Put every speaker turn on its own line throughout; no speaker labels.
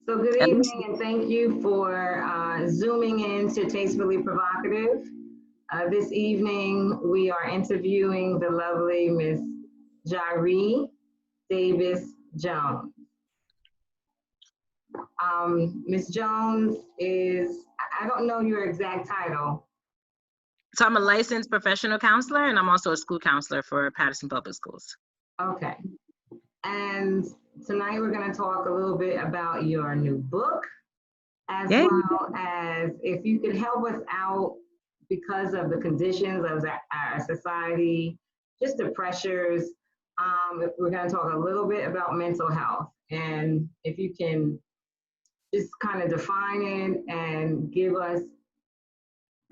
So good
And
evening and thank you for zooming in to Tastefully Provocative. This evening we are interviewing the lovely Miss Jhiree Davis Jones. Miss Jones is, I don't know your exact title.
so I'm a licensed professional counselor, and I'm also a school counselor for Patterson Public Schools.
Okay. And tonight we're going to talk a little bit about your new book, as
Yay.
well as if you could help us out because of the conditions of our society, just the pressures. We're going to talk a little bit about mental health. And if you can just kind of define it and give us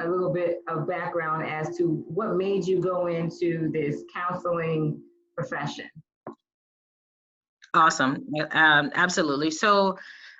a little bit of background as to what made you go into this counseling profession.
Awesome. Absolutely. So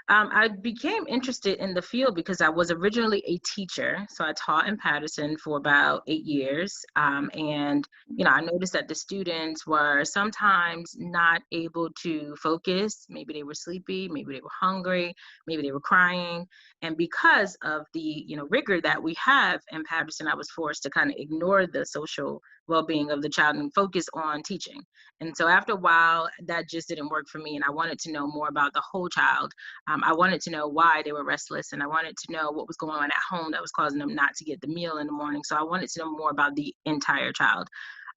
I became interested in the field because I was originally a teacher. So I taught in Patterson for about 8 years. And, I noticed that the students were sometimes not able to focus. Maybe they were sleepy, maybe they were hungry, maybe they were crying. And because of the, rigor that we have in Patterson, I was forced to kind of ignore the social well-being of the child and focus on teaching. And so after a while, that just didn't work for me. And I wanted to know more about the whole child. I wanted to know why they were restless, and I wanted to know what was going on at home that was causing them not to get the meal in the morning. So I wanted to know more about the entire child.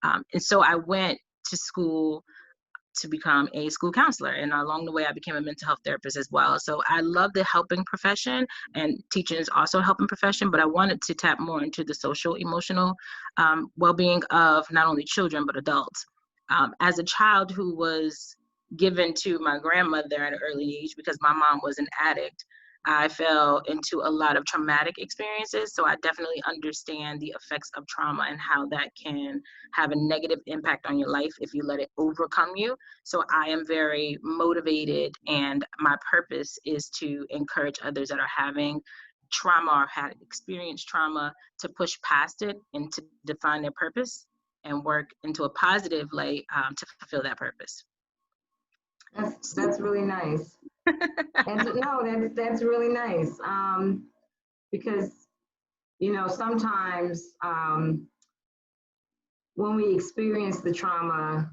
And so I went to school to become a school counselor. And along the way, I became a mental health therapist as well. So I love the helping profession, and teaching is also a helping profession, but I wanted to tap more into the social, emotional well-being of not only children, but adults. As a child who was given to my grandmother at an early age because my mom was an addict, I fell into a lot of traumatic experiences. So I definitely understand the effects of trauma and how that can have a negative impact on your life if you let it overcome you. So I am very motivated, and my purpose is to encourage others that are having trauma or had experienced trauma to push past it and to define their purpose and work into a positive light to fulfill that purpose.
That's really nice. That's really nice. Because sometimes when we experience the trauma,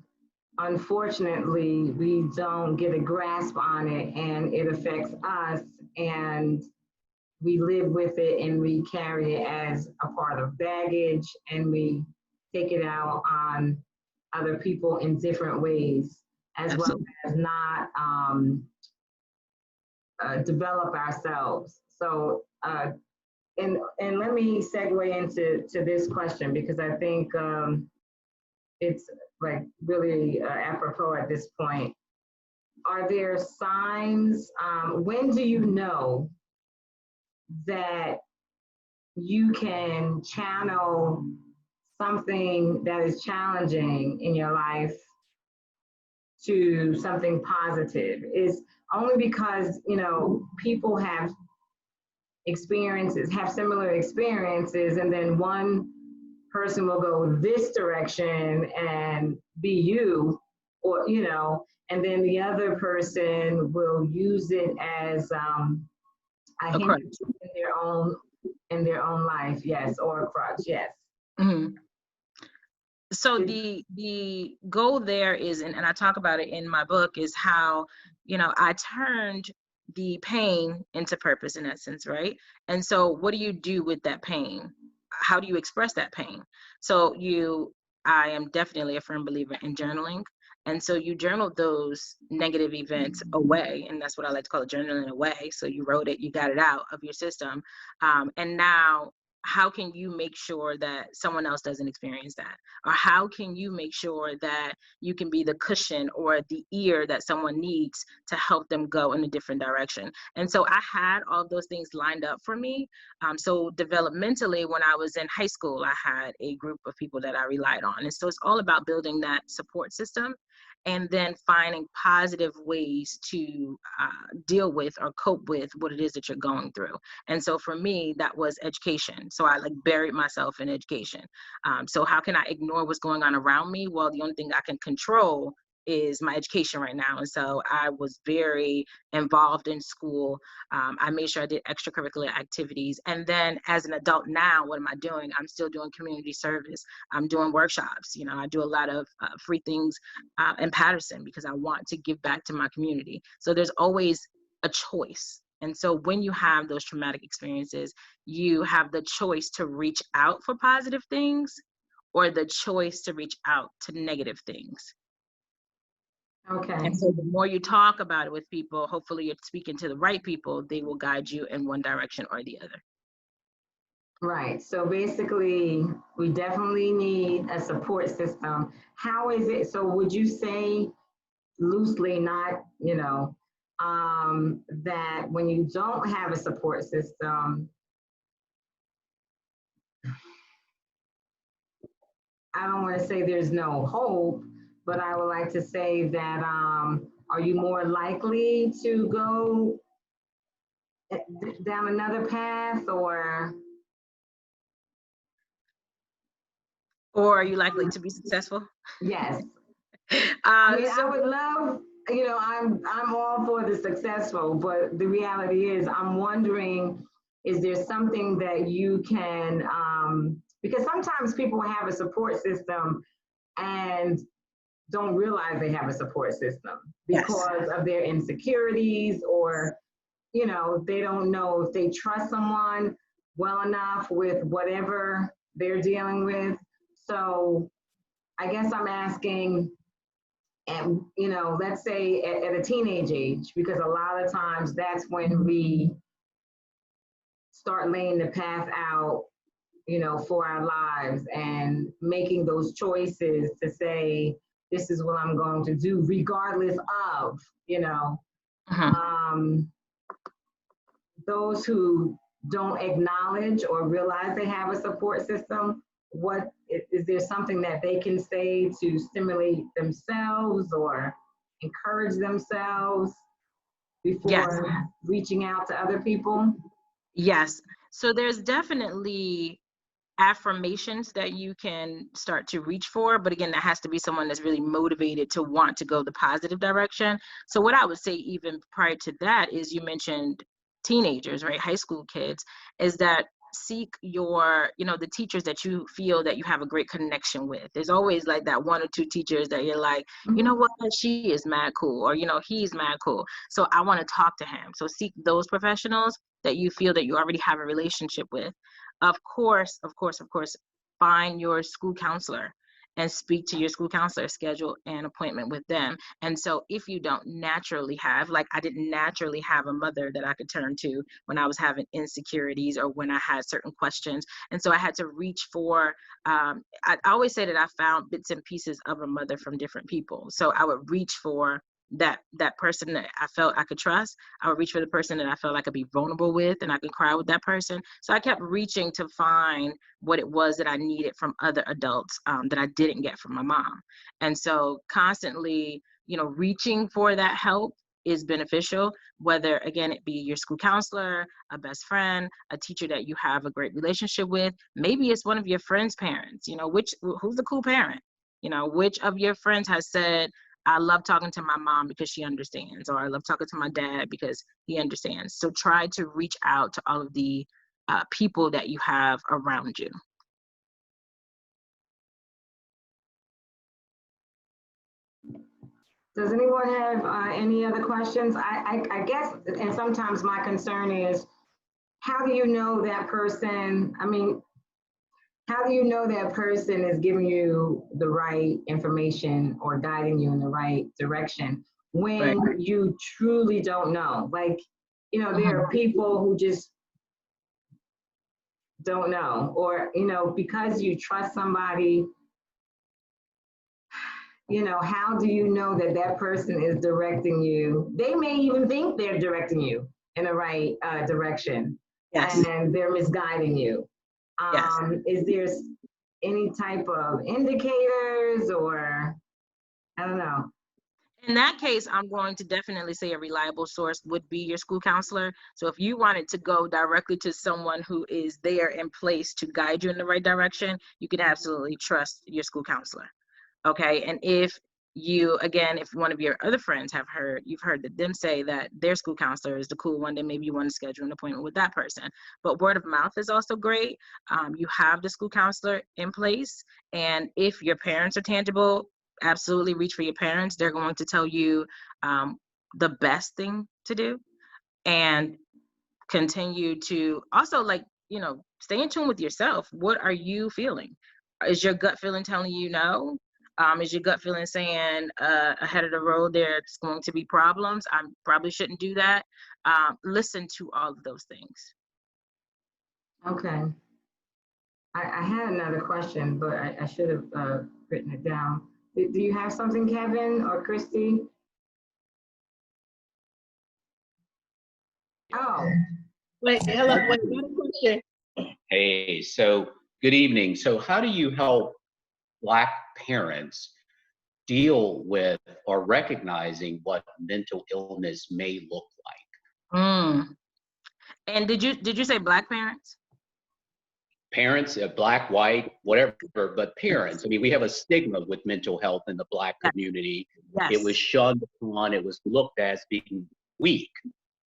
unfortunately, we don't get a grasp on it, and it affects us, and we live with it, and we carry it as a part of baggage, and we take it out on other people in different ways, as well
Absolutely.
as not develop ourselves. So, and let me segue into this question, because I think it's like really apropos at this point. Are there signs? When do you know that you can channel something that is challenging in your life to something positive? Is only because people have similar experiences, and then one person will go this direction and be you, or and then the other person will use it as a
Okay.
hindrance in their own life, yes, or a crutch, yes.
Mm-hmm. So the goal there is, and I talk about it in my book, is how I turned the pain into purpose, in essence, right? And so what do you do with that pain? How do you express that pain? So I am definitely a firm believer in journaling. And so you journal those negative events away, and that's what I like to call it, journaling away. So you wrote it, you got it out of your system, and now how can you make sure that someone else doesn't experience that? Or how can you make sure that you can be the cushion or the ear that someone needs to help them go in a different direction? And so I had all those things lined up for me. So developmentally, when I was in high school, I had a group of people that I relied on. And so it's all about building that support system and then finding positive ways to deal with or cope with what it is that you're going through. And so for me, that was education. So I buried myself in education. So how can I ignore what's going on around me? Well, the only thing I can control is my education right now. And so I was very involved in school. I made sure I did extracurricular activities. And then as an adult now, what am I doing? I'm still doing community service. I'm doing workshops. You know, I do a lot of free things in Patterson because I want to give back to my community. So there's always a choice. And so when you have those traumatic experiences, you have the choice to reach out for positive things or the choice to reach out to negative things.
Okay.
And so the more you talk about it with people, hopefully you're speaking to the right people, they will guide you in one direction or the other.
Right. So basically, we definitely need a support system. How is it? So would you say loosely, not, that when you don't have a support system, I don't want to say there's no hope, but I would like to say that are you more likely to go down another path, or
are you likely to be successful?
yes. I mean,
So
I would love, I'm all for the successful, but the reality is I'm wondering, is there something that you can, because sometimes people have a support system and don't realize they have a support system because
yes.
of their insecurities, or, they don't know if they trust someone well enough with whatever they're dealing with. So I guess I'm asking, and let's say at a teenage age, because a lot of times that's when we start laying the path out, for our lives and making those choices to say, this is what I'm going to do, regardless of, um, those who don't acknowledge or realize they have a support system. What is there something that they can say to stimulate themselves or encourage themselves before
Yes.
reaching out to other people?
Yes. So there's definitely affirmations that you can start to reach for, but again, that has to be someone that's really motivated to want to go the positive direction. So what I would say even prior to that is, you mentioned teenagers, right? High school kids, is that seek your, the teachers that you feel that you have a great connection with. There's always like that one or two teachers that you're like, you know what, she is mad cool, or he's mad cool, so I want to talk to him. So seek those professionals that you feel that you already have a relationship with. Of course, find your school counselor and speak to your school counselor, schedule an appointment with them. And so if you don't naturally have, like I didn't naturally have a mother that I could turn to when I was having insecurities or when I had certain questions. And so I had to reach for, I always say that I found bits and pieces of a mother from different people. So I would reach for that person that I felt I could trust. I would reach for the person that I felt I could be vulnerable with and I could cry with that person. So I kept reaching to find what it was that I needed from other adults that I didn't get from my mom. And so constantly, reaching for that help is beneficial, whether again it be your school counselor, a best friend, a teacher that you have a great relationship with. Maybe it's one of your friends' parents. Who's the cool parent? Which of your friends has said, I love talking to my mom because she understands, or I love talking to my dad because he understands. So try to reach out to all of the people that you have around you.
Does anyone have any other questions? I guess, and sometimes my concern is, how do you know that person? I mean, how do you know that person is giving you the right information or guiding you in the right direction
Right.
when you truly don't know? Like, there are people who just don't know, or, because you trust somebody, how do you know that that person is directing you? They may even think they're directing you in the right direction,
Yes.
and they're misguiding you.
Yes.
Is there any type of indicators, or I don't know?
In that case, I'm going to definitely say a reliable source would be your school counselor. So if you wanted to go directly to someone who is there in place to guide you in the right direction, you can absolutely trust your school counselor. Okay. And if you, again, if one of your other friends you've heard that them say that their school counselor is the cool one, then maybe you want to schedule an appointment with that person. But word of mouth is also great. You have the school counselor in place, and if your parents are tangible, absolutely reach for your parents. They're going to tell you the best thing to do, and continue to also, like, stay in tune with yourself. What are you feeling? Is your gut feeling telling you no? Is your gut feeling saying ahead of the road there's going to be problems? I probably shouldn't do that. Listen to all of those things.
Okay. I had another question, but I should have written it down. Do you have something, Kevin or Christy? Oh,
Wait, hello, wait, one question.
Hey, so good evening. So how do you help Black parents deal with or recognizing what mental illness may look like?
And did you say Black parents?
Parents, Black, white, whatever, but parents. I mean, we have a stigma with mental health in the Black community.
Yes.
It was shunned upon, it was looked at as being weak.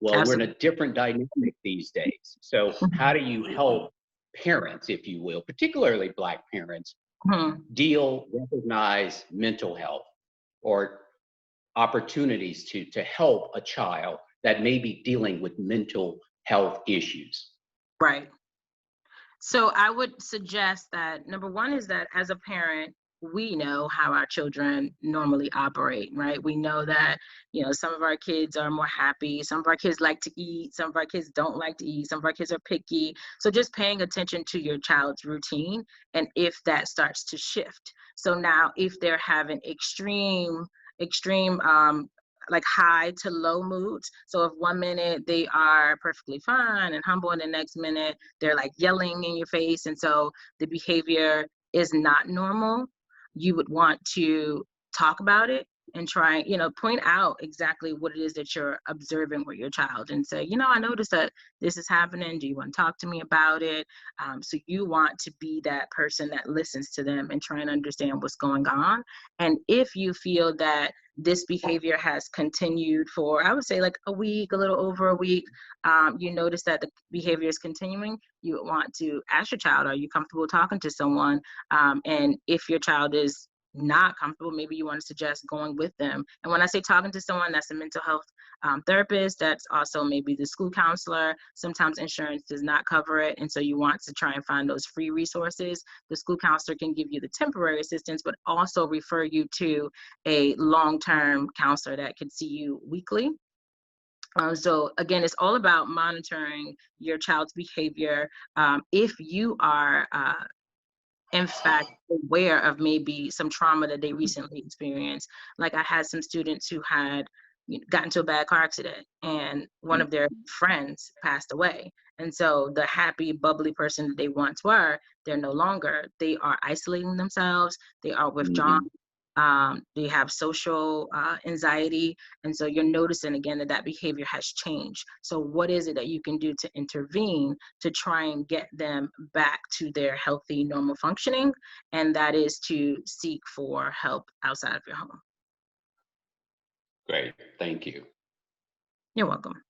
Well,
Absolutely.
we're in a different dynamic these days. So how do you help parents, if you will, particularly Black parents, recognize mental health or opportunities to help a child that may be dealing with mental health issues?
Right. So I would suggest that number one is that as a parent, we know how our children normally operate, right? We know that, some of our kids are more happy. Some of our kids like to eat. Some of our kids don't like to eat. Some of our kids are picky. So just paying attention to your child's routine, and if that starts to shift. So now if they're having extreme like high to low moods. So if 1 minute they are perfectly fine and humble, and the next minute they're like yelling in your face, and so the behavior is not normal, you would want to talk about it and try, point out exactly what it is that you're observing with your child, and say, I noticed that this is happening. Do you want to talk to me about it? So you want to be that person that listens to them and try and understand what's going on. And if you feel that this behavior has continued for, I would say, like a week, a little over a week, you notice that the behavior is continuing, you would want to ask your child, are you comfortable talking to someone? And if your child is not comfortable, maybe you want to suggest going with them. And when I say talking to someone, that's a mental health therapist, that's also maybe the school counselor. Sometimes insurance does not cover it, and so you want to try and find those free resources. The school counselor can give you the temporary assistance, but also refer you to a long-term counselor that can see you weekly. So again, it's all about monitoring your child's behavior. If you are in fact aware of maybe some trauma that they recently experienced. Like I had some students who had got into a bad car accident, and one of their friends passed away. And so the happy, bubbly person that they once were, they're no longer. They are isolating themselves. They are withdrawn. They have social anxiety. And so you're noticing again that behavior has changed. So what is it that you can do to intervene to try and get them back to their healthy, normal functioning? And that is to seek for help outside of your home.
Great, thank you.
You're welcome.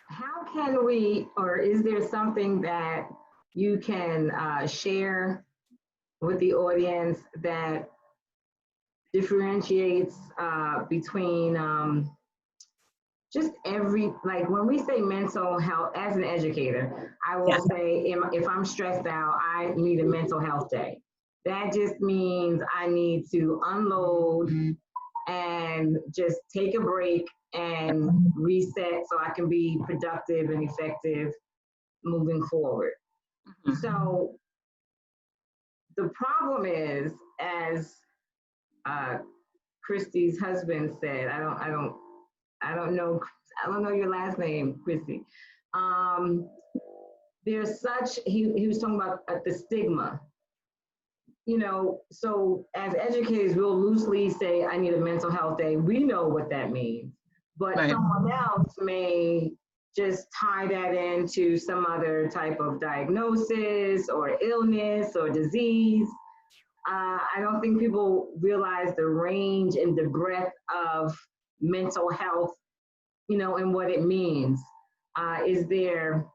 How can we, or is there something that you can share with the audience that differentiates between just like when we say mental health, as an educator, I will say if I'm stressed out, I need a mental health day. That just means I need to unload and just take a break and reset so I can be productive and effective moving forward. So the problem is, as Christy's husband said, I don't know your last name, Christy. There's such, he was talking about the stigma. So as educators, we'll loosely say, I need a mental health day. We know what that means, but someone else may just tie that into some other type of diagnosis or illness or disease. I don't think people realize the range and the breadth of mental health, you know, and what it means. Is there,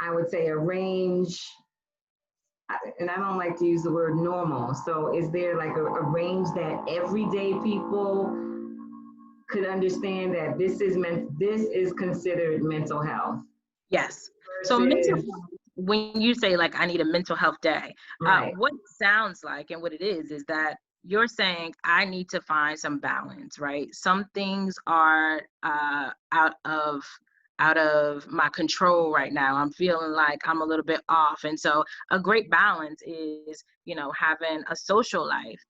I would say, a range, and I don't like to use the word normal. So is there like a range that everyday people could understand that this is considered mental health?
Yes. So mental
Versus,
health, when you say like I need a mental health day,
right,
what it sounds like and what it is that you're saying I need to find some balance, right? Some things are out of my control right now. I'm feeling like I'm a little bit off, and so a great balance is, you know, having a social life.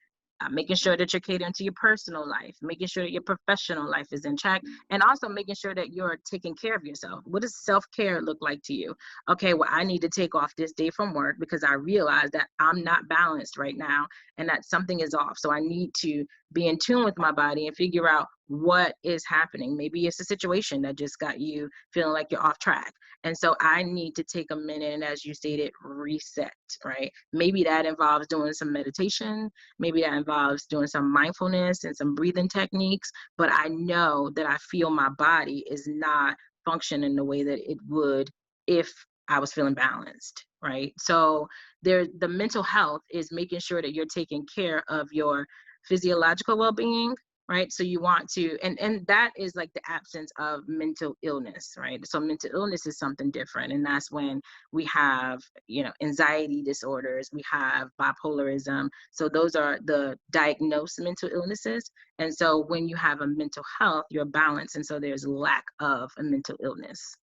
Making sure that you're catering to your personal life, making sure that your professional life is in check, and also making sure that you're taking care of yourself. What does self-care look like to you? Okay, well, I need to take off this day from work because I realize that I'm not balanced right now and that something is off. So I need to be in tune with my body and figure out what is happening. Maybe it's a situation that just got you feeling like you're off track. And so I need to take a minute and, as you stated, reset, right? Maybe that involves doing some meditation. Maybe that involves doing some mindfulness and some breathing techniques. But I know that I feel my body is not functioning the way that it would if I was feeling balanced, right? So the mental health is making sure that you're taking care of your physiological well-being, right? So you want to, and that is like the absence of mental illness, right? So mental illness is something different, and that's when we have, you know, anxiety disorders, we have bipolarism. So those are the diagnosed mental illnesses. And so when you have a mental health, you're balanced, and so there's lack of a mental illness.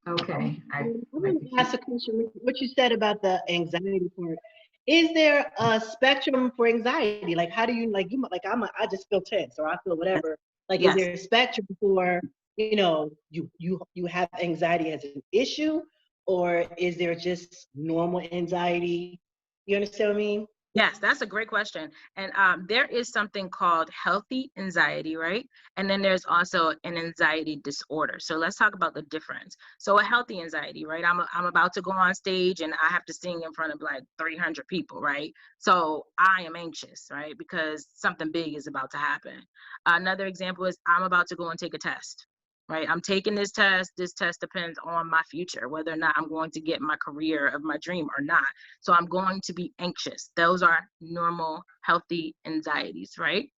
okay.
I want to ask a question. What you said about the anxiety part. Is there a spectrum for anxiety? Like, how do you like you like I just feel tense or I feel whatever. Like,
Yes.
is there a spectrum for, you know, you have anxiety as an issue, or is there just normal anxiety? You understand what I mean?
Yes, that's a great question. And there is something called healthy anxiety, right? And then there's also an anxiety disorder. So let's talk about the difference. So a healthy anxiety, right? I'm about to go on stage and I have to sing in front of like 300 people, right? So I am anxious, right? Because something big is about to happen. Another example is I'm about to go and take a test. Right, I'm taking this test. This test depends on my future, whether or not I'm going to get my career of my dream or not. So I'm going to be anxious. Those are normal, healthy anxieties, right?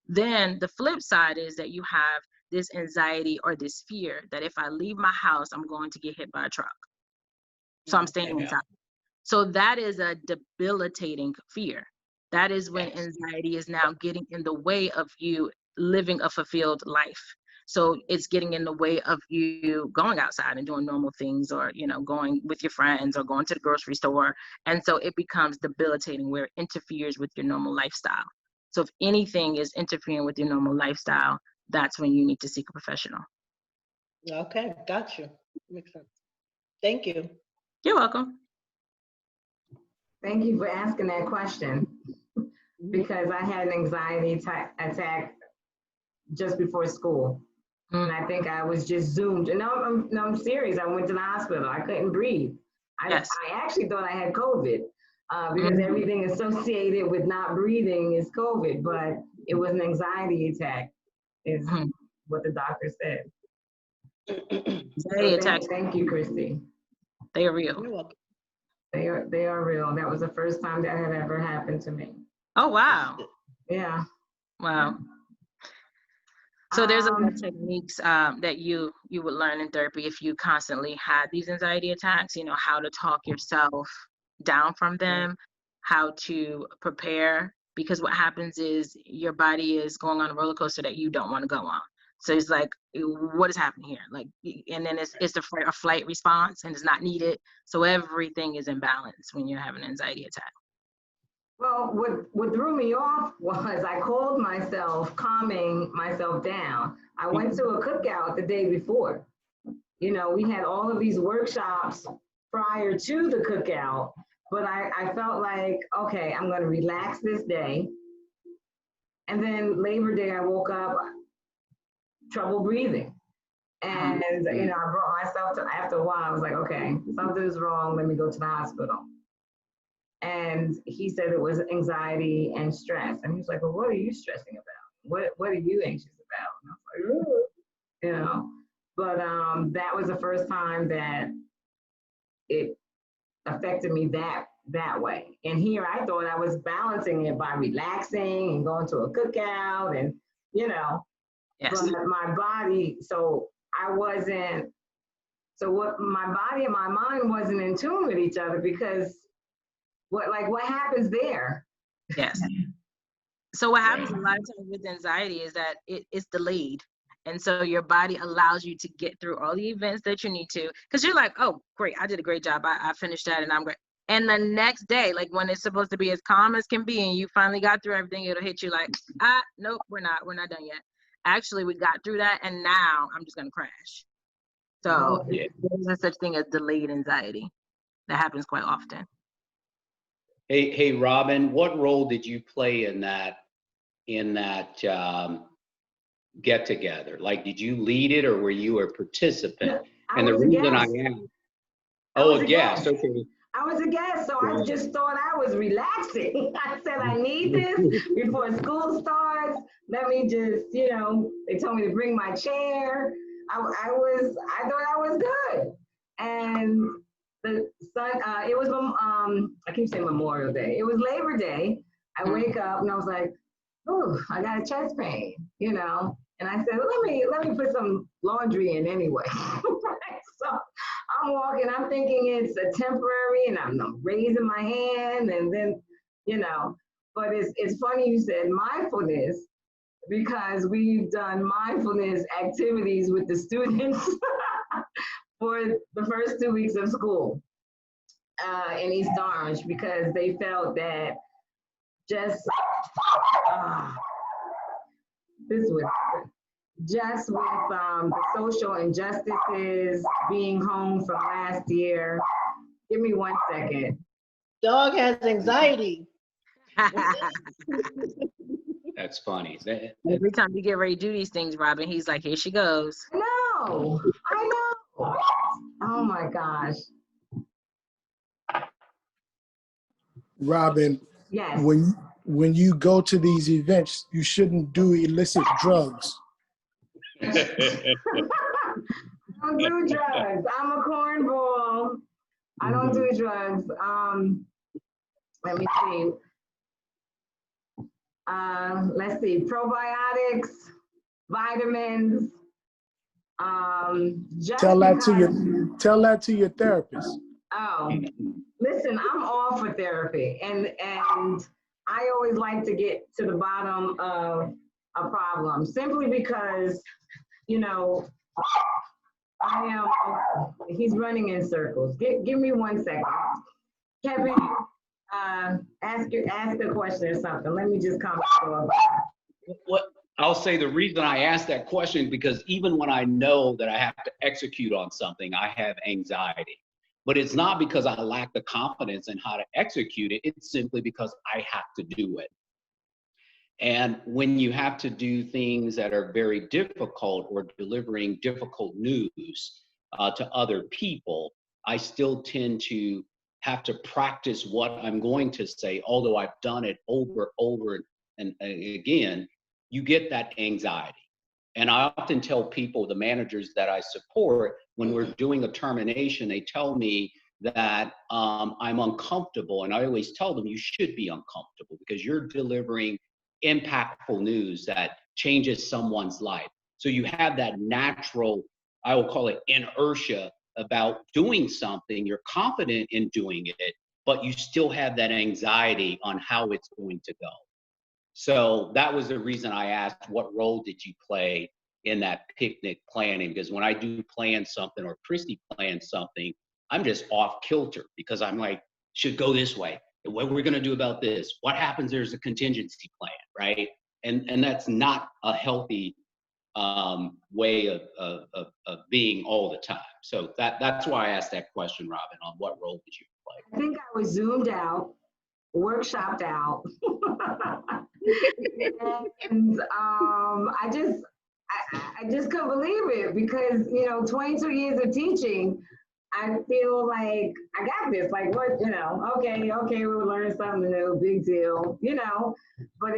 Then the flip side is that you have this anxiety or this fear that if I leave my house, I'm going to get hit by a truck. So I'm staying
Okay.
inside. So that is a debilitating fear. That is when
Yes.
anxiety is now getting in the way of you living a fulfilled life. So it's getting in the way of you going outside and doing normal things, or, you know, going with your friends or going to the grocery store. And so it becomes debilitating where it interferes with your normal lifestyle. So if anything is interfering with your normal lifestyle, that's when you need to seek a professional.
Okay, got you. Makes sense. Thank you.
You're welcome.
Thank you for asking that question, because I had an anxiety attack just before school. And I think I was just zoomed. And no, I'm serious. I went to the hospital. I couldn't breathe.
Yes.
I actually thought I had COVID because everything associated with not breathing is COVID, but it was an anxiety attack, is what the doctor said.
Anxiety attacks,
Thank you, Christy.
they are real.
You're welcome.
They are real. That was the first time that had ever happened to me.
Oh, wow.
Yeah.
Wow. So there's a lot of techniques that you would learn in therapy if you constantly had these anxiety attacks, you know, how to talk yourself down from them, how to prepare, because what happens is your body is going on a roller coaster that you don't want to go on. So it's like, what is happening here? Like, and then it's a flight response and it's not needed. So everything is in balance when you're having an anxiety attack.
Well, what threw me off was I called myself calming myself down. I went to a cookout the day before. You know, we had all of these workshops prior to the cookout, but I felt like, okay, I'm going to relax this day. And then Labor Day, I woke up, trouble breathing. And, you know, I brought myself to, after a while, I was like, okay, something's wrong. Let me go to the hospital. And he said it was anxiety and stress. And he was like, well, what are you stressing about? What are you anxious about? And I was like, oh, you know, but that was the first time that it affected me that way. And here I thought I was balancing it by relaxing and going to a cookout and, you know,
Yes.
but my body, so what my body and my mind wasn't in tune with each other, because what happens there?
Yes. So what happens a lot of times with anxiety is that it's delayed. And so your body allows you to get through all the events that you need to, because you're like, oh, great, I did a great job. I finished that and I'm great. And the next day, like when it's supposed to be as calm as can be and you finally got through everything, it'll hit you like, nope, we're not done yet. Actually, we got through that and now I'm just going to crash. So there's no such thing as delayed anxiety. That happens quite often.
Hey, Robin, what role did you play in that get together? Like, did you lead it or were you a participant? And the reason I am, I was a guest. So I just thought
I was relaxing. I said, I need this before school starts. Let me just, you know, they told me to bring my chair. I thought I was good. And the sun, it was, I keep saying Memorial Day. It was Labor Day. I wake up and I was like, oh, I got a chest pain, you know? And I said, let me put some laundry in anyway. So I'm walking, I'm thinking it's a temporary, and I'm raising my hand, and then, you know, but it's funny you said mindfulness, because we've done mindfulness activities with the students for the first 2 weeks of school in East Orange, because they felt that just with the social injustices, being home from last year. Give me 1 second.
Dog has anxiety.
That's funny.
Every time you get ready to do these things, Robin, he's like, here she goes.
No, I know. Oh my gosh.
Robin,
yes.
When you go to these events, you shouldn't do illicit drugs.
I don't do drugs. I'm a cornball. I don't do drugs. Let me see. Let's see. Probiotics, vitamins.
Tell that to your therapist.
Oh, listen, I'm all for therapy, and I always like to get to the bottom of a problem, simply because, you know, he's running in circles. Give me 1 second. Kevin, ask a question or something. Let me just comment.
What I'll say, the reason I asked that question, because even when I know that I have to execute on something, I have anxiety. But it's not because I lack the confidence in how to execute it. It's simply because I have to do it. And when you have to do things that are very difficult, or delivering difficult news to other people, I still tend to have to practice what I'm going to say, although I've done it over and again. You get that anxiety. And I often tell people, the managers that I support, when we're doing a termination, they tell me that I'm uncomfortable. And I always tell them, you should be uncomfortable, because you're delivering impactful news that changes someone's life. So you have that natural, I will call it inertia, about doing something. You're confident in doing it, but you still have that anxiety on how it's going to go. So that was the reason I asked, what role did you play in that picnic planning? Because when I do plan something, or Christy plans something, I'm just off kilter, because I'm like, should go this way. What we're going to do about this? What happens? There's a contingency plan, right? And that's not a healthy way of being all the time. So that's why I asked that question, Robin, on what role did you play?
I think I was zoomed out, workshopped out. And I just couldn't believe it because, 22 years of teaching, I feel like I got this. Like, what, okay, we'll learn something new, big deal, but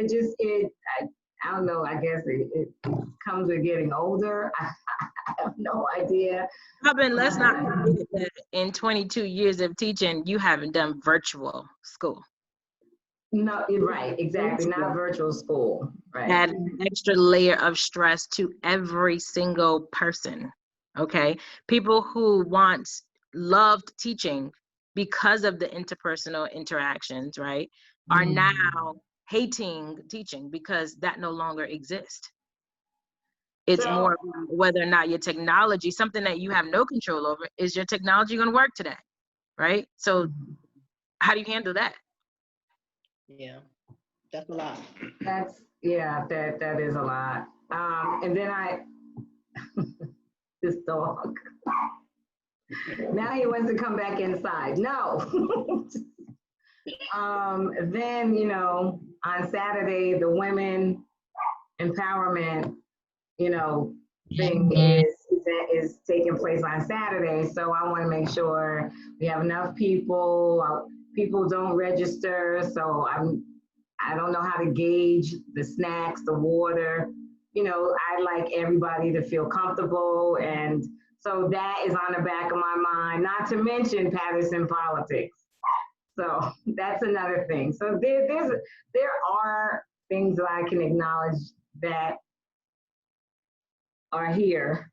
I don't know, I guess it comes with getting older. I have no idea.
Robin, let's not forget that in 22 years of teaching, you haven't done virtual school.
No, you're right, exactly, not virtual school, right.
Add an extra layer of stress to every single person, okay? People who once loved teaching because of the interpersonal interactions, right, are now hating teaching because that no longer exists. It's more about whether or not your technology, something that you have no control over, is your technology going to work today, right? So how do you handle that?
Yeah, that's a lot.
That is a lot. And then this dog, now he wants to come back inside. No. Then, on Saturday, the women empowerment, thing is taking place on Saturday. So I want to make sure we have enough people. People don't register, so I don't know how to gauge the snacks, the water. I like everybody to feel comfortable, and so that is on the back of my mind. Not to mention Patterson politics. So that's another thing. So there are things that I can acknowledge that are here.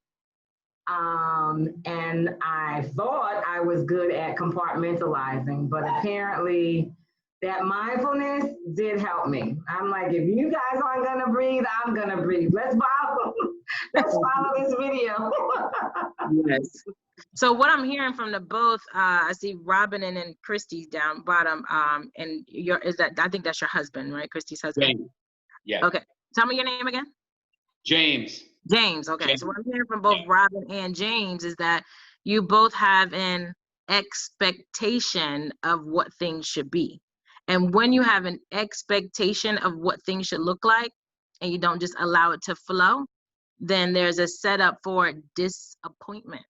And I thought I was good at compartmentalizing, but apparently that mindfulness did help me. I'm like, if you guys aren't gonna breathe, I'm gonna breathe. Let's follow this video.
Yes. So what I'm hearing from the both, I see Robin and then Christy's down bottom, and I think that's your husband, right? Christy's husband.
James. Yeah.
Okay. Tell me your name again.
James.
James. Okay.
James.
So what I'm hearing from both Robin and James is that you both have an expectation of what things should be. And when you have an expectation of what things should look like, and you don't just allow it to flow, then there's a setup for disappointment.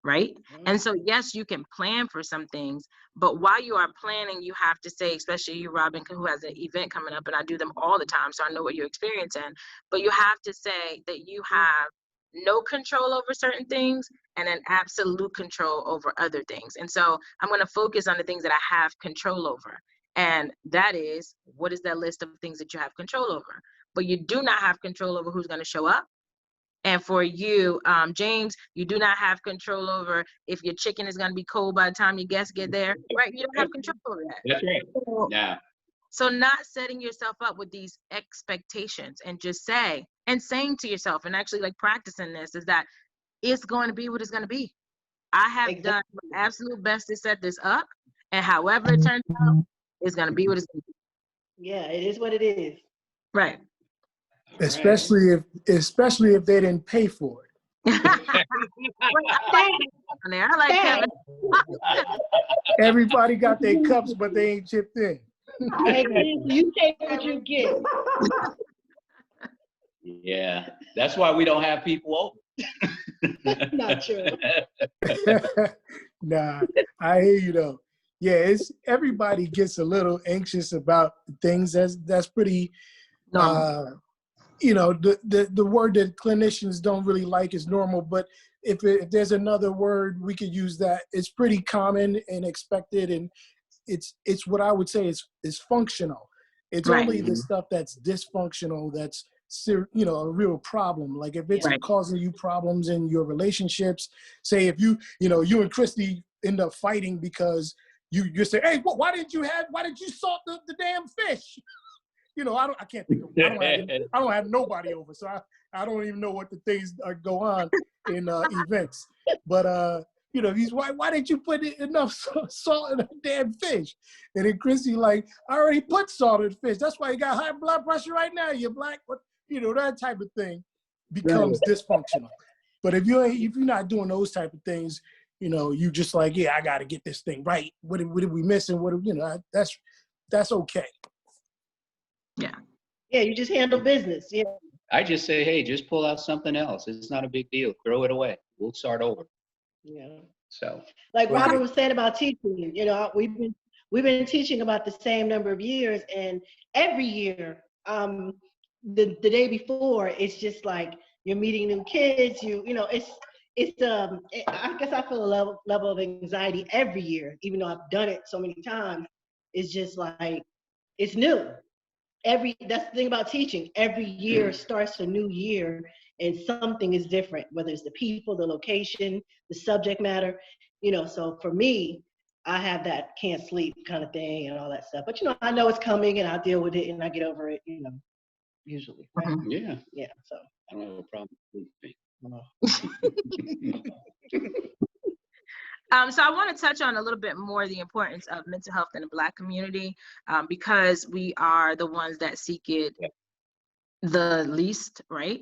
Right? And so, yes, you can plan for some things, but while you are planning, you have to say, especially you, Robin, who has an event coming up, and I do them all the time, so I know what you're experiencing, but you have to say that you have no control over certain things and an absolute control over other things. And so I'm going to focus on the things that I have control over. And that is, what is that list of things that you have control over? But you do not have control over who's going to show up. And for you, James, you do not have control over if your chicken is going to be cold by the time your guests get there, right? You don't have control over that.
That's right.
So not setting yourself up with these expectations and just saying to yourself, and actually like practicing this, is that it's going to be what it's going to be. I have done my absolute best to set this up, and however it turns out, it's going to be what it's going to be.
Yeah, it is what it is.
Right.
Especially if they didn't pay for it.
I like Kevin.
Everybody got their cups, but they ain't chipped in.
You take what you get.
Yeah, that's why we don't have people over.
Not true.
Nah, I hear you though. Yeah, everybody gets a little anxious about things. That's pretty. The word that clinicians don't really like is normal, but if there's another word, we could use that. It's pretty common and expected, and it's what I would say is functional. It's only the stuff that's dysfunctional that's a real problem. Like if it's causing you problems in your relationships, say if you and Christy end up fighting because you say, hey, why did you salt the damn fish? I can't think of. I don't have nobody over, so I don't even know what the things go on in events. But he's why didn't you put enough salt in a damn fish? And then Chrissy like, I already put salt in fish. That's why you got high blood pressure right now. You're black. That type of thing becomes dysfunctional. But if you're not doing those type of things, you just like, yeah, I got to get this thing right. What did we miss? And that's okay.
Yeah.
Yeah, you just handle business. Yeah.
I just say, hey, just pull out something else. It's not a big deal. Throw it away. We'll start over.
Yeah.
So,
Like
Well,
Robert was saying about teaching, we've been teaching about the same number of years, and every year, the day before, it's just like you're meeting new kids. I guess I feel a level of anxiety every year, even though I've done it so many times. It's just like it's new. That's the thing about teaching. Every year starts a new year, and something is different, whether it's the people, the location, the subject matter. So for me, I have that can't sleep kind of thing and all that stuff. But I know it's coming, and I deal with it, and I get over it. Usually, right?
Mhm.
yeah,
Yeah. So.
I don't have a problem with me.
So I want to touch on a little bit more the importance of mental health in the Black community, because we are the ones that seek it the least, right?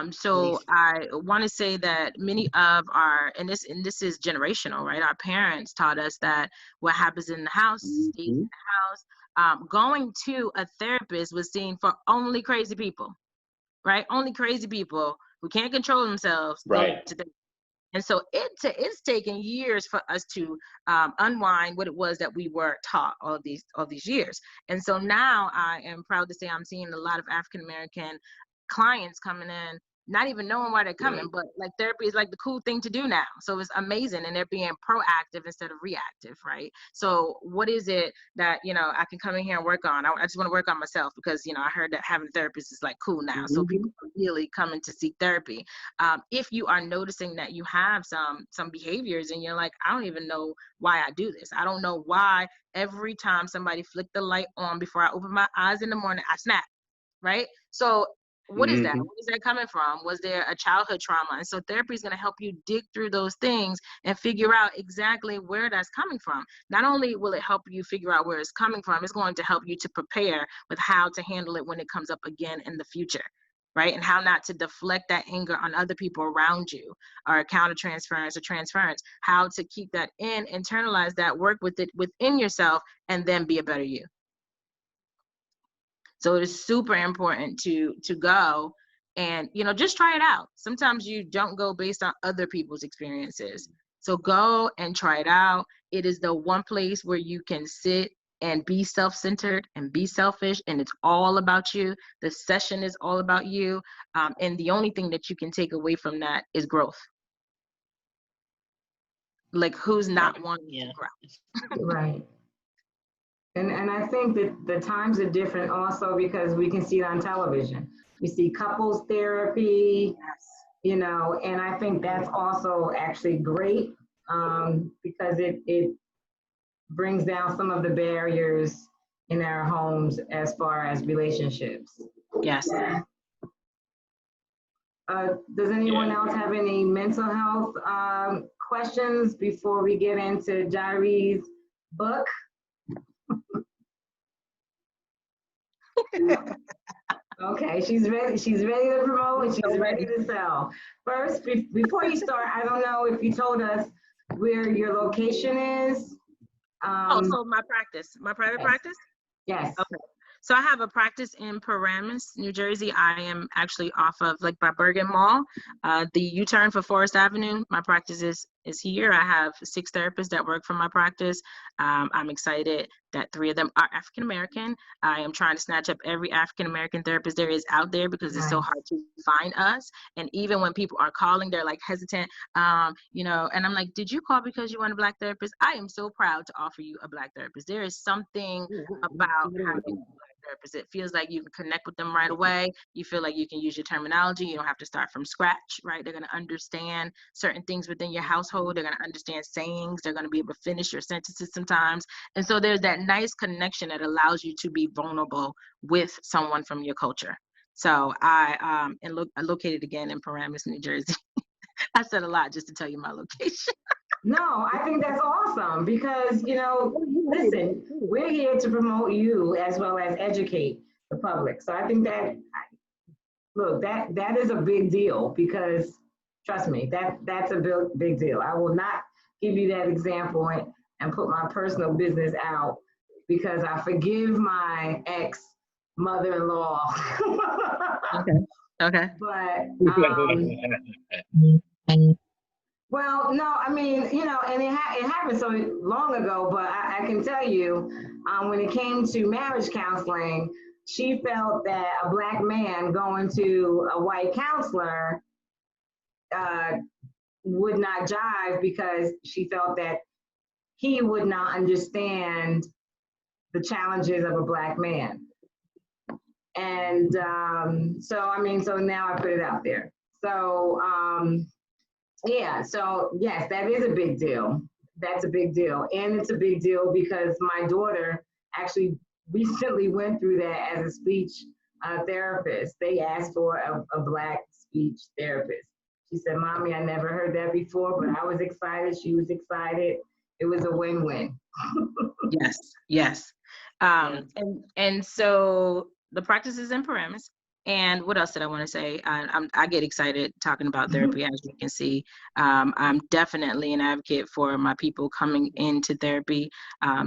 So I want to say that many of and this is generational, right? Our parents taught us that what happens in the house stays in the house. Going to a therapist was seen for only crazy people, right? Only crazy people who can't control themselves
Right.
go to therapy. And so it's taken years for us to unwind what it was that we were taught all these years. And so now I am proud to say I'm seeing a lot of African American clients coming in, not even knowing why they're coming, but like therapy is like the cool thing to do now. So it's amazing, and they're being proactive instead of reactive, right? So what is it that I can come in here and work on? I just want to work on myself because I heard that having a therapist is like cool now. So people are really coming to seek therapy. If you are noticing that you have some behaviors and you're like, I don't even know why I do this. I don't know why every time somebody flicked the light on before I open my eyes in the morning, I snap, right? So what is that? Where is that coming from? Was there a childhood trauma? And so therapy is going to help you dig through those things and figure out exactly where that's coming from. Not only will it help you figure out where it's coming from, it's going to help you to prepare with how to handle it when it comes up again in the future, right? And how not to deflect that anger on other people around you, or countertransference or transference, how to keep that in, internalize that, work with it within yourself, and then be a better you. So it is super important to go and just try it out. Sometimes you don't go based on other people's experiences. So go and try it out. It is the one place where you can sit and be self-centered and be selfish, and it's all about you. The session is all about you, and the only thing that you can take away from that is growth. Like, who's not wanting to grow?
Right. And I think that the times are different also because we can see it on television. We see couples therapy, and I think that's also actually great because it brings down some of the barriers in our homes as far as relationships.
Yes.
Does anyone else have any mental health questions before we get into Jhiree's book? Okay, she's ready. She's ready to promote and she's ready to sell. First, before you start, I don't know if you told us where your location is.
So my private practice?
Yes.
Okay. So I have a practice in Paramus, New Jersey. I am actually off of by Bergen Mall, the U-turn for Forest Avenue. My practice is here. I have 6 therapists that work for my practice. I'm excited that 3 of them are African American. I am trying to snatch up every African American therapist there is out there because it's so hard to find us. And even when people are calling, they're like hesitant, and I'm like, did you call because you want a Black therapist? I am so proud to offer you a Black therapist. There is something about having a Black therapist. It feels like you can connect with them right away. You feel like you can use your terminology. You don't have to start from scratch, right? They're going to understand certain things within your household. They're going to understand sayings. They're going to be able to finish your sentences sometimes. And so there's that nice connection that allows you to be vulnerable with someone from your culture. So I'm located again in Paramus, New Jersey. I said a lot just to tell you my location.
No, I think that's awesome because, listen, we're here to promote you as well as educate the public. So I think that is a big deal because, trust me, that's a big deal. I will not give you that example and put my personal business out because I forgive my ex mother-in-law.
Okay. Okay.
But well, no, I mean, you know, and it happened so long ago, but I can tell you, when it came to marriage counseling, she felt that a Black man going to a white counselor uh, would not jive because she felt that he would not understand the challenges of a Black man. And so, I mean, so now I put it out there. So, yeah, so yes, that is a big deal. That's a big deal. And it's a big deal because my daughter actually recently went through that as a speech therapist. They asked for a Black speech therapist. She said, Mommy, I never heard that before, but I was excited. She was excited. It was a win-win.
Yes, yes. And so the practice is in Paramus. And what else did I want to say? I get excited talking about therapy, as you can see. I'm definitely an advocate for my people coming into therapy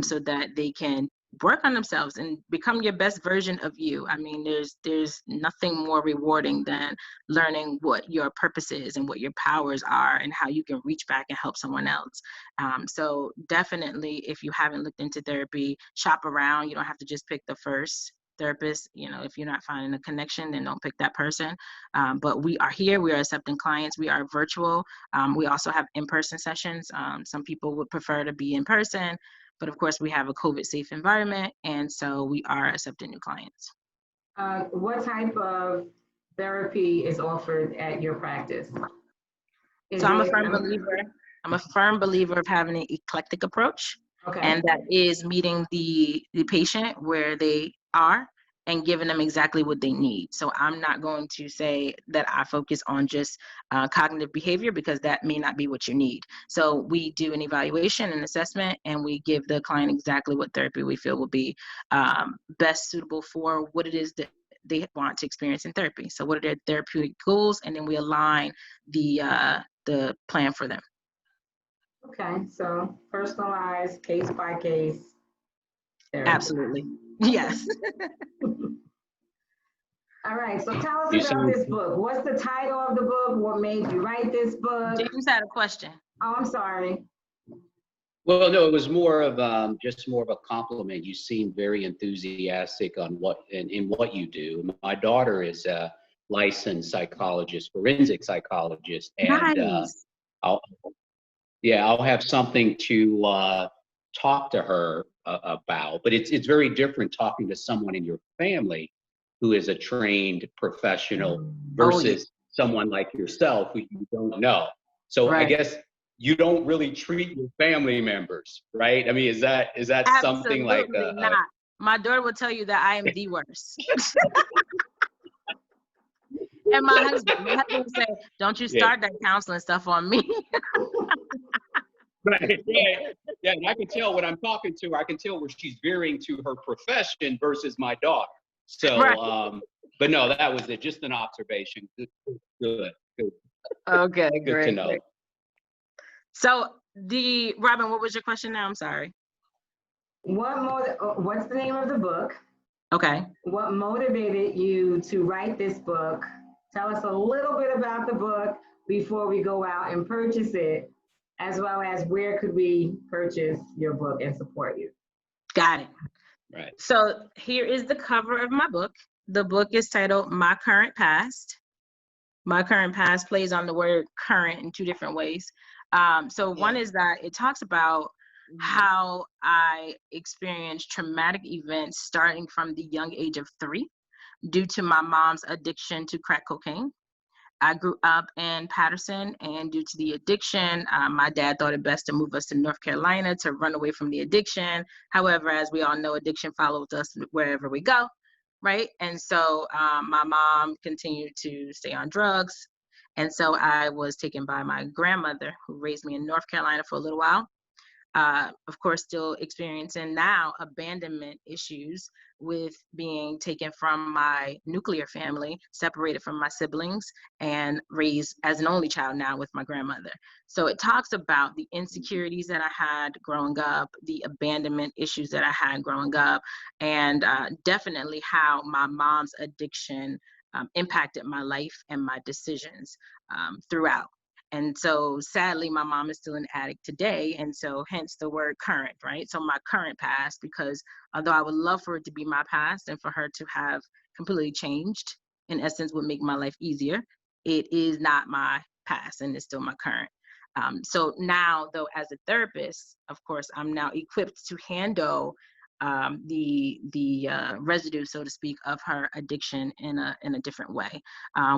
so that they can work on themselves and become your best version of you. I mean, there's nothing more rewarding than learning what your purpose is and what your powers are and how you can reach back and help someone else. So definitely, if you haven't looked into therapy, shop around. You don't have to just pick the first therapist. You know, if you're not finding a connection, then don't pick that person. But we are here. We are accepting clients. We are virtual. We also have in-person sessions. Some people would prefer to be in person, but of course we have a COVID-safe environment, and so we are accepting new clients.
What type of therapy is offered at your practice?
So I'm a firm believer. I'm a firm believer of having an eclectic approach,
okay.
And that is meeting the patient where they are and giving them exactly what they need. So I'm not going to say that I focus on just cognitive behavior because that may not be what you need. So we do an evaluation and assessment, and we give the client exactly what therapy we feel will be best suitable for what it is that they want to experience in therapy. So what are their therapeutic goals, and then we align the plan for them.
Okay, so personalized, case by case therapy.
Absolutely. Yes.
All right, so tell us about this book. What's the title of the book? What made you write this book?
James had a question.
Oh, I'm sorry.
Well, no, it was more of just more of a compliment. You seem very enthusiastic on what in what you do. My daughter is a licensed psychologist, forensic psychologist, and
Nice.
I'll have something to talk to her about. But it's very different talking to someone in your family who is a trained professional versus someone like yourself who you don't know. So
Right.
I guess you don't really treat your family members, right? I mean, is that something like
not. My daughter will tell you that I am the worst. And my husband will say, "Don't you start that counseling stuff on me."
Right. Yeah. And I can tell when I'm talking to her, I can tell where she's veering to her profession versus my daughter. So,
right.
But no, that was it. Just an observation. Good.
Okay,
Good
great.
to know.
Great. So, Robin, what was your question now? I'm sorry.
What's the name of the book?
Okay.
What motivated you to write this book? Tell us a little bit about the book before we go out and purchase it, as well as where could we purchase your book and support you?
Got it.
Right.
So here is the cover of my book. The book is titled My Current Past. My Current Past plays on the word current in two different ways. One is that it talks about how I experienced traumatic events starting from the young age of 3 due to my mom's addiction to crack cocaine. I grew up in Patterson, and due to the addiction, my dad thought it best to move us to North Carolina to run away from the addiction. However, as we all know, addiction follows us wherever we go, right? And so my mom continued to stay on drugs. And so I was taken by my grandmother, who raised me in North Carolina for a little while. of course, still experiencing now abandonment issues with being taken from my nuclear family, separated from my siblings, and raised as an only child now with my grandmother. So it talks about the insecurities that I had growing up, the abandonment issues that I had growing up, and definitely how my mom's addiction impacted my life and my decisions throughout. And so sadly, my mom is still an addict today. And so hence the word current, right? So my current past, because although I would love for it to be my past and for her to have completely changed, in essence, would make my life easier, it is not my past and it's still my current. So now, though, as a therapist, of course, I'm now equipped to handle the residue, so to speak, of her addiction in a different way.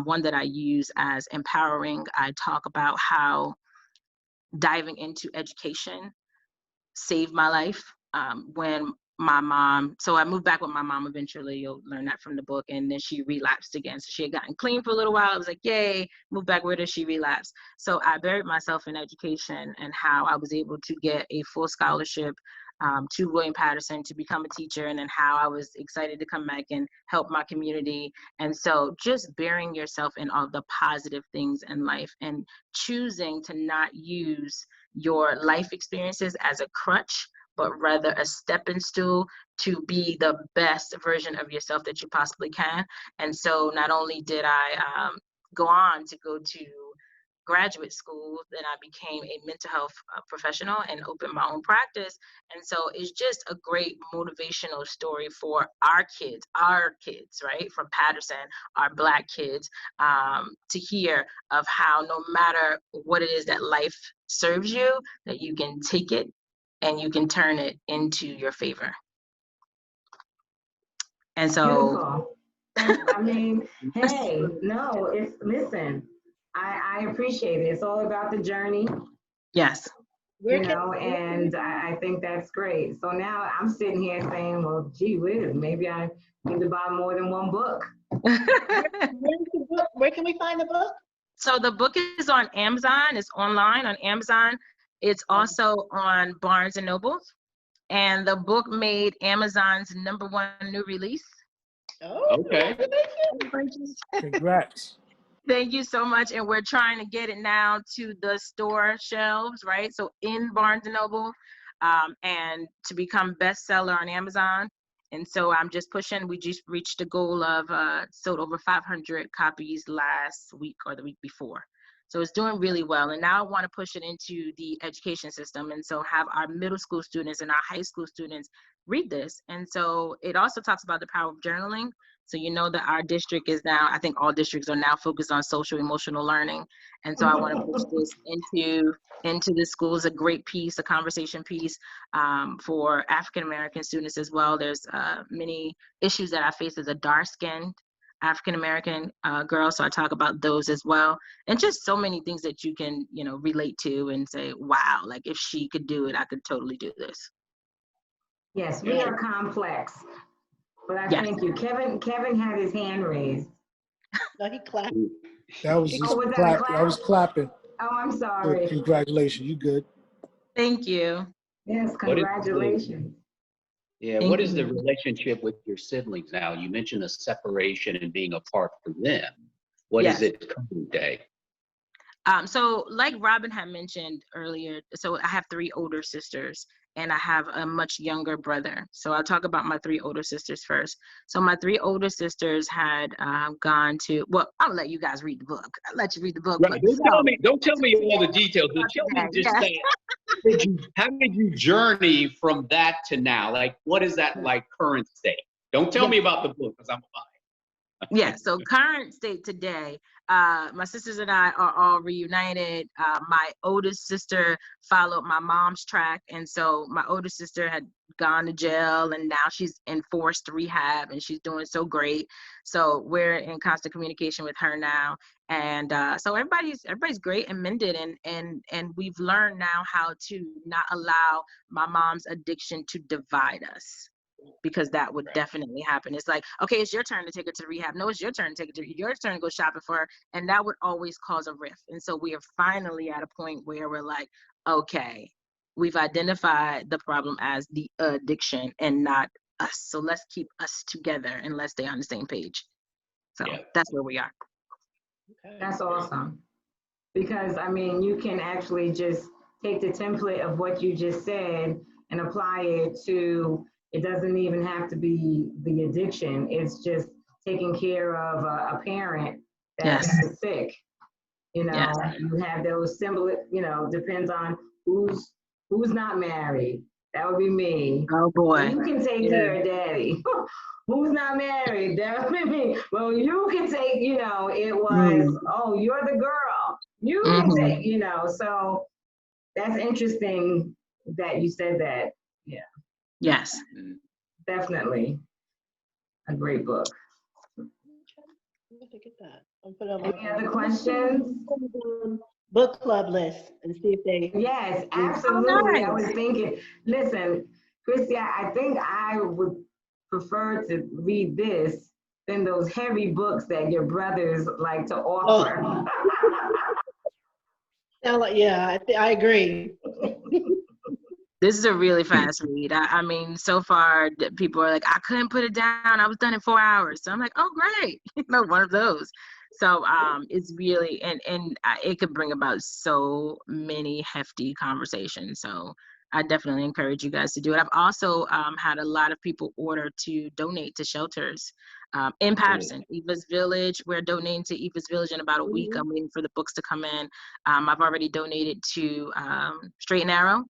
One that I use as empowering. I talk about how diving into education saved my life when my mom, so I moved back with my mom eventually, you'll learn that from the book, and then she relapsed again. So she had gotten clean for a little while. I was like, yay, moved back with her, she relapsed. So I buried myself in education and how I was able to get a full scholarship to William Patterson to become a teacher, and then how I was excited to come back and help my community. And so just burying yourself in all the positive things in life and choosing to not use your life experiences as a crutch, but rather a stepping stool to be the best version of yourself that you possibly can. And so not only did I go on to go to graduate school, then I became a mental health professional and opened my own practice. And so it's just a great motivational story for our kids, right, from Patterson, our Black kids, to hear of how no matter what it is that life serves you, that you can take it and you can turn it into your favor. And so,
beautiful. I mean, hey, no, listen, I appreciate it. It's all about the journey,
yes.
and I think that's great. So now I'm sitting here saying, well, gee whiz, maybe I need to buy more than one book.
Where can we find the book?
So the book is on Amazon. It's online on Amazon. It's also on Barnes and Noble. And the book made Amazon's #1 new release.
Oh,
Okay.
Congrats.
Thank you so much. And we're trying to get it now to the store shelves, right? So in Barnes and Noble, and to become bestseller on Amazon. And so I'm just pushing. We just reached a goal of sold over 500 copies last week or the week before. So it's doing really well. And now I want to push it into the education system. And so have our middle school students and our high school students read this. And so it also talks about the power of journaling. So you know that our district is now, I think all districts are now focused on social emotional learning. And so I want to push this into the schools, a great piece, a conversation piece for African-American students as well. There's many issues that I face as a dark-skinned African-American girl. So I talk about those as well. And just so many things that you can, relate to and say, wow, like if she could do it, I could totally do this.
Yes, we are complex. But I thank you. Kevin had his hand raised.
No, he clapped.
That was just clap. I was clapping.
Oh, I'm sorry.
Good. Congratulations. You good.
Thank you.
Yes, congratulations.
What is the relationship with your siblings now? You mentioned a separation and being apart from them. What is it current day?
So like Robin had mentioned earlier, so I have 3 older sisters and I have a much younger brother. So I'll talk about my 3 older sisters first. So my 3 older sisters had gone to, well, I'll let you guys read the book. I'll let you read the book.
Right. Don't tell me all the details. Just tell me just how did you journey from that to now? Like, what is that like current state? Don't tell me about the book because I'm fine.
Yeah, so current state today, my sisters and I are all reunited. My oldest sister followed my mom's track. And so my oldest sister had gone to jail and now she's in forced rehab and she's doing so great. So we're in constant communication with her now. And so everybody's great and mended. And we've learned now how to not allow my mom's addiction to divide us, because that would definitely happen. It's like, okay, it's your turn to take her to rehab. No, it's your turn to take her to, your turn to go shopping for her. And that would always cause a rift. And so we are finally at a point where we're like, okay, we've identified the problem as the addiction and not us. So let's keep us together and let's stay on the same page. So that's where we are.
Okay.
That's awesome. Because, I mean, you can actually just take the template of what you just said and apply it to, it doesn't even have to be the addiction. It's just taking care of a parent that is sick. You know, you have those similar, you know, depends on who's not married. That would be me.
Oh boy.
You can take care of daddy. Who's not married? That would be me. Well, you can take, you know, it was, oh, you're the girl. You can take, you know, so that's interesting that you said that. Yeah.
Yes.
Definitely a great book.
Look at that. I'm putting on
Any other questions?
Book club list and see if they.
Yes, absolutely.
Oh, nice.
I was thinking, listen, Christy, I think I would prefer to read this than those heavy books that your brothers like to offer.
Yeah, I agree.
This is a really fast read. I mean, so far, people are like, I couldn't put it down. I was done in 4 hours. So I'm like, oh, great. You know, one of those. So it's really, and it could bring about so many hefty conversations. So I definitely encourage you guys to do it. I've also had a lot of people order to donate to shelters in Patterson, Eva's Village. We're donating to Eva's Village in about a week. I'm waiting for the books to come in. I've already donated to Straight and Narrow.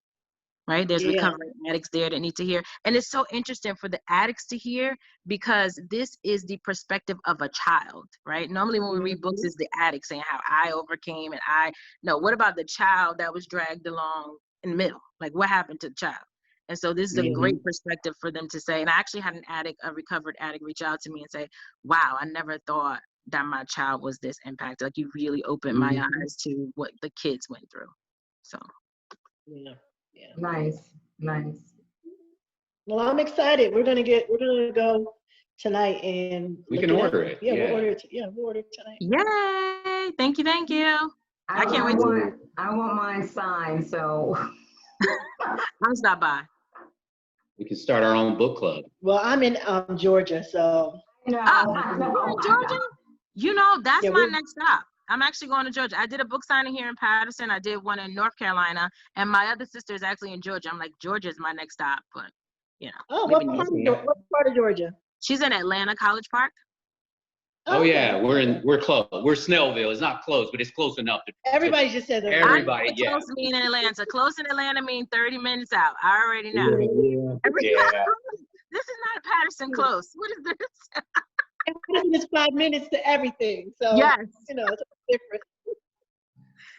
Right? There's recovering addicts there that need to hear. And it's so interesting for the addicts to hear because this is the perspective of a child, right? Normally when we read books, it's the addict saying how I overcame and what about the child that was dragged along in the middle? Like what happened to the child? And so this is a great perspective for them to say, and I actually had a recovered addict reach out to me and say, wow, I never thought that my child was this impacted. Like you really opened my eyes to what the kids went through. So.
Yeah.
Nice.
Well, I'm excited. We're gonna go tonight and
we can order it.
Yeah, we'll order it. We'll order it tonight.
Yay! Thank you. I can't wait.
I want mine signed, so
I'll stop by.
We can start our own book club.
Well, I'm in Georgia, so.
You're in Georgia? You know, that's my next stop. I'm actually going to Georgia. I did a book signing here in Patterson. I did one in North Carolina, and my other sister is actually in Georgia. I'm like, Georgia is my next stop, but you know.
Oh, what part of Georgia?
She's in Atlanta, College Park.
Oh yeah, we're close. We're Snellville. It's not close, but it's close enough.
Everybody just said that.
Everybody,
Close mean in Atlanta. Close in Atlanta mean 30 minutes out. I already know.
Yeah.
This is not Patterson close. What is this?
It's 5 minutes to everything. So
yes.
You know, it's different.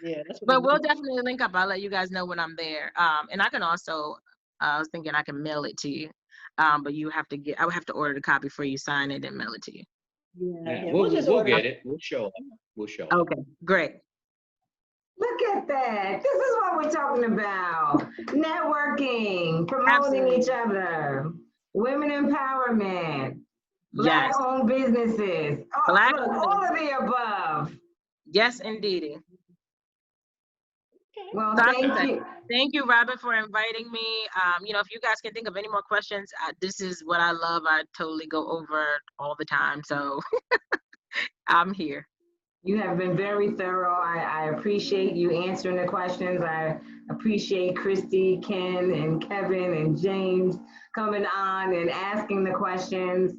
Yeah, that's what
but we'll definitely link up. I'll let you guys know when I'm there. And I can also, I was thinking I can mail it to you. But I would have to order the copy for you, sign it, and mail it to you.
Yeah.
We'll get it. We'll show up.
Okay, great.
Look at that. This is what we're talking about. Networking, promoting each other, women empowerment, Black-owned businesses. All of the above.
Yes, indeed.
Well, thank you.
Thank you, Robin, for inviting me. You know, if you guys can think of any more questions, this is what I love. I totally go over all the time. So I'm here.
You have been very thorough. I appreciate you answering the questions. I appreciate Christy, Ken, and Kevin, and James coming on and asking the questions.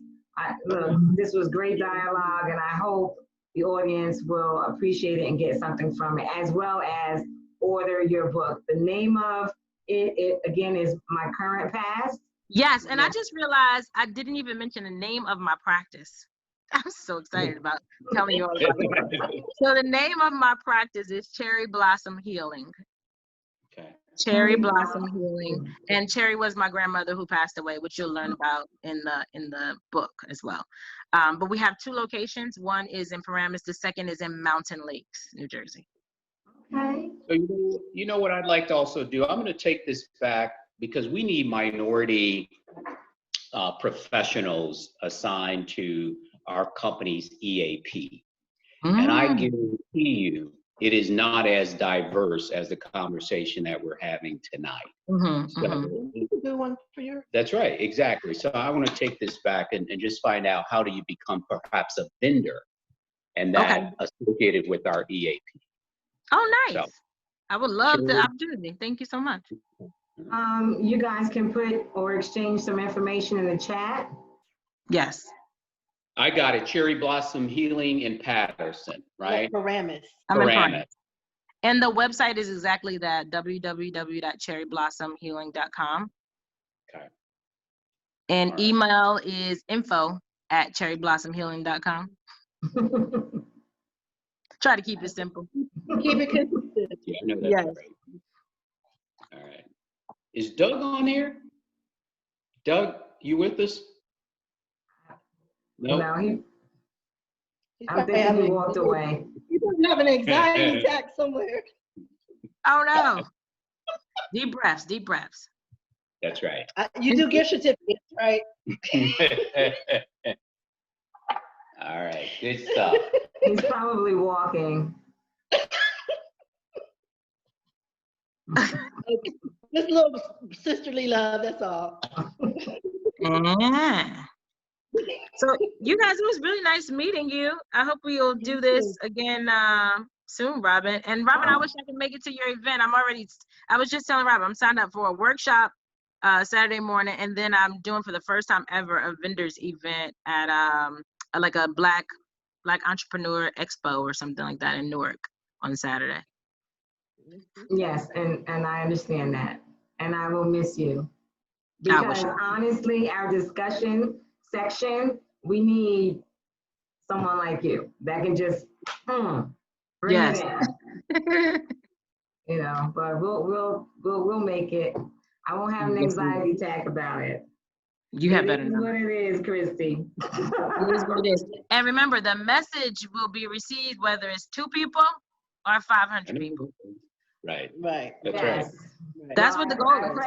Look, this was great dialogue, and I hope the audience will appreciate it and get something from it, as well as order your book. The name of it again is My Current Past.
Yes, and I just realized I didn't even mention the name of my practice. I'm so excited about telling you all about it. So the name of my practice is Cherry Blossom Healing.
Okay.
Cherry Blossom Healing. And Cherry was my grandmother who passed away, which you'll learn about in the book as well. But we have 2 locations. One is in Paramus. The second is in Mountain Lakes, New Jersey.
Okay.
So you know what I'd like to also do? I'm going to take this back because we need minority professionals assigned to our company's EAP. And I guarantee you it is not as diverse as the conversation that we're having tonight. So
Good one for your.
that's right, exactly. So I want to take this back and just find out, how do you become perhaps a vendor, and that associated with our EAP.
Oh, nice.
So,
I would love the
Jhiree.
opportunity. Thank you so much.
You guys can put or exchange some information in the chat.
Yes.
I got it. Cherry Blossom Healing in Patterson, right?
Paramus.
I'm in
Paramus.
Paramus. And the website is exactly that, www.cherryblosomhealing.com.
Okay.
And
All right.
email is info@cherryblosomhealing.com. Try to keep it simple.
Keep it consistent.
Yeah, I know that's
Yes.
right. All right. Is Doug on here? Doug, you with us? No.
No,
He's
I'm
probably
thinking he
having-
walked away.
He's probably having an anxiety attack somewhere.
Oh no. Deep breaths, deep breaths.
That's right.
You do gift certificates, right?
All right. Good stuff.
He's probably walking.
Just a little sisterly love, that's all.
Yeah. So you guys, it was really nice meeting you. I hope we'll do this again soon, Robin. And Robin, I wish I could make it to your event. I was just telling Robin, I'm signed up for a workshop Saturday morning, and then I'm doing for the first time ever a vendors event at like a Black Entrepreneur Expo or something like that in Newark on Saturday.
Yes, and I understand that. And I will miss you.
I wish.
Because honestly, our discussion section, we need someone like you that can just bring
Yes.
it in. You know, but we'll make it. I won't have an anxiety attack about it.
You have better
It is
know.
what it is, Christy.
It is what it is. And remember, the message will be received whether it's 2 people or 500 people.
Right.
Right.
That's
Yes.
Right.
That's what the goal
I
is.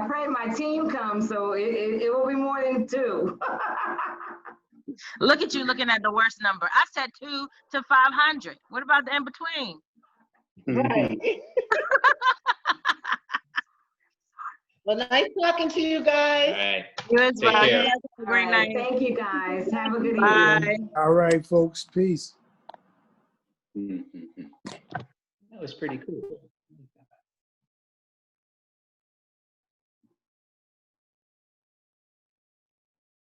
pray my team comes, so it will be more than 2.
Look at you looking at the worst number. I said 2 to 500. What about the in between?
Right. Well, nice talking to you
All
guys.
right.
You as
Take
well. You
care.
guys have a great
All right,
night.
thank you guys. Have a good
Bye.
evening.
All right, folks. Peace.
That was pretty cool.